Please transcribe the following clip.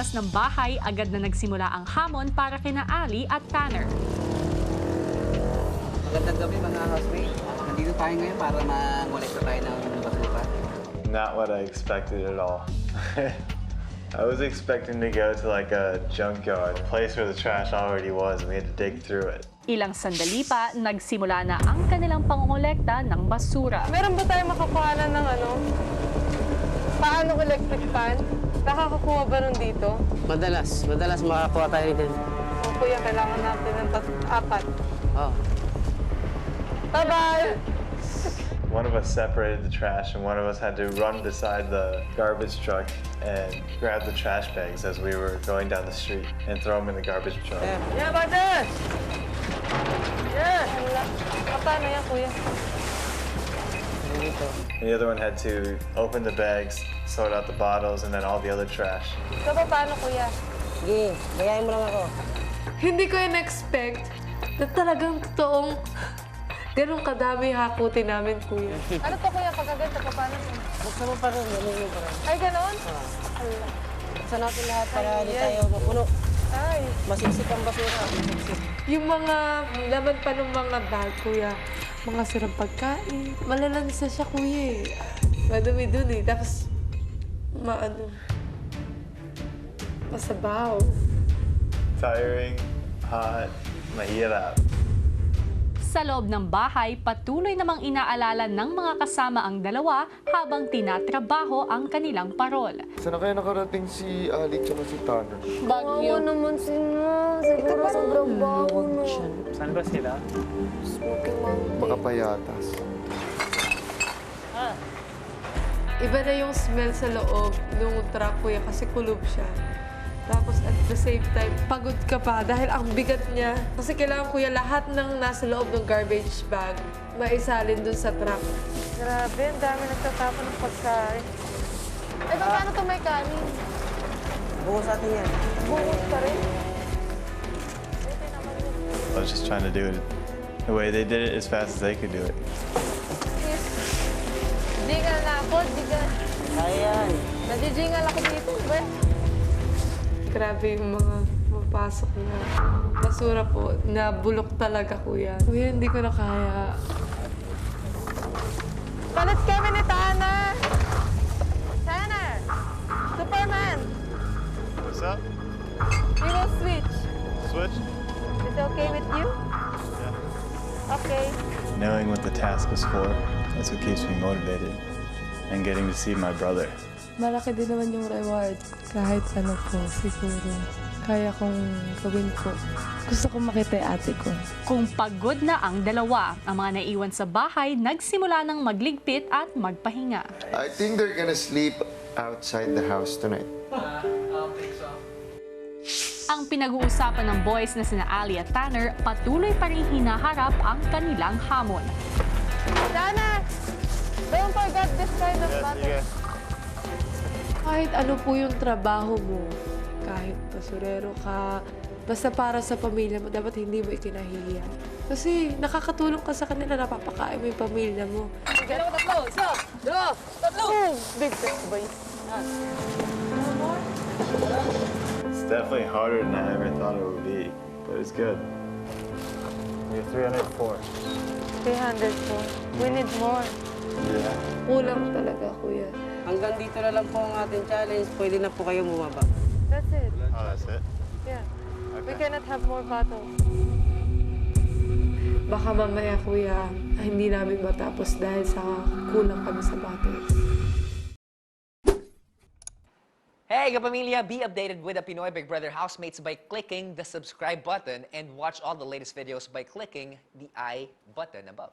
labas ng bahay, agad na nagsimula ang hamon para kina Ali at Tanner. Magandang gabi mga housemate. Nandito tayo ngayon para mangolekta tayo ng basura. Not what I expected at all. I was expecting to go to like a junkyard, a place where the trash already was, and we had to dig through it. Ilang sandali pa, nagsimula na ang kanilang pangongolekta ng basura. Meron ba tayong makakuhanan ng paano electric fan? Nakakakuha ba nun dito? Madalas makakuha tayo din. O kuya, kailangan natin ng 4. Oh. Bye-bye! One of us separated the trash, and one of us had to run beside the garbage truck and grab the trash bags as we were going down the street and throw them in the garbage truck. Yeah, bata! Yeah! Paano yan, kuya? And the other one had to open the bags, sort out the bottles, and then all the other trash. So, paano, kuya? Sige, bayayin mo lang ako. Hindi ko in-expect na talagang totoong ganun kadami hakutin namin, kuya. Ano to, kuya? Pagkaganda, paano? Buksan mo pa rin, ganun pa rin. Ay, ganon? Buksan natin lahat para di tayo mapuno. Ay. Masiksik ang basura. Yung mga laman pa ng mga bag, kuya. Mga sirang pagkain. Malalansa siya, kuya eh. Madumi dun eh. Tapos, masabaw. Tiring, hot, mahirap. Sa loob ng bahay, patuloy namang inaalala ng mga kasama ang dalawa habang tinatrabaho ang kanilang parol. Saan na kaya nakarating si Ali at si Tanner? Bagyo. naman sila. Siguro sobrang baho na. Saan ba sila? Smoking mountain. Baka payatas. Iba na yung smell sa loob nung truck, kuya, kasi kulob siya. Tapos at the same time, pagod ka pa dahil ang bigat niya. Kasi kailangan, kuya, lahat ng nasa loob ng garbage bag maisalin dun sa truck. Grabe, ang dami nagtatapon ng pagkain. Ay, paano ito may kanin? Bukas natin yan. Bungot pa rin. I was just trying to do it the way they did it as fast as they could do it. Jingal na ako, Kaya yan. Nadijingal ako dito, ba? Grabe yung mga mapasok na basura po. Nabulok talaga, kuya. Kuya, hindi ko na kaya. Palit kami ni Tanner! Tanner! Superman! What's up? We will switch. Switch? Is it okay with you? Yeah. Okay. Knowing what the task was for, that's what keeps me motivated. And getting to see my brother. Malaki din naman yung reward. Kahit ano po, siguro. Kaya kong gawin ko. Gusto kong makita yung ate ko. Kung pagod na ang dalawa, ang mga naiwan sa bahay nagsimula ng magligpit at magpahinga. I think they're gonna sleep outside the house tonight. Ang pinag-uusapan ng boys na sina Ali at Tanner, patuloy pa rin hinaharap ang kanilang hamon. Tanner! Don't forget this kind of matter. Kahit ano po yung trabaho mo, kahit basurero ka, basta para sa pamilya mo, dapat hindi mo ikinahihiya. Kasi nakakatulong ka sa kanila, napapakain mo yung pamilya mo. Dalawa, tatlo, isa, dalawa, tatlo! Big thanks, boys. It's definitely harder than I ever thought it would be, but it's good. We have 304. 304. We need more. Yeah. Kulang talaga, kuya. Hanggang dito na lang po ang ating challenge. Pwede na po kayo bumaba. That's it. Oh, that's it? Yeah. We cannot have more bottles. Baka mamaya, kuya, hindi namin matapos dahil sa kulang kami sa bottles. Hey, kapamilya! Be updated with the Pinoy Big Brother housemates by clicking the subscribe button and watch all the latest videos by clicking the I button above.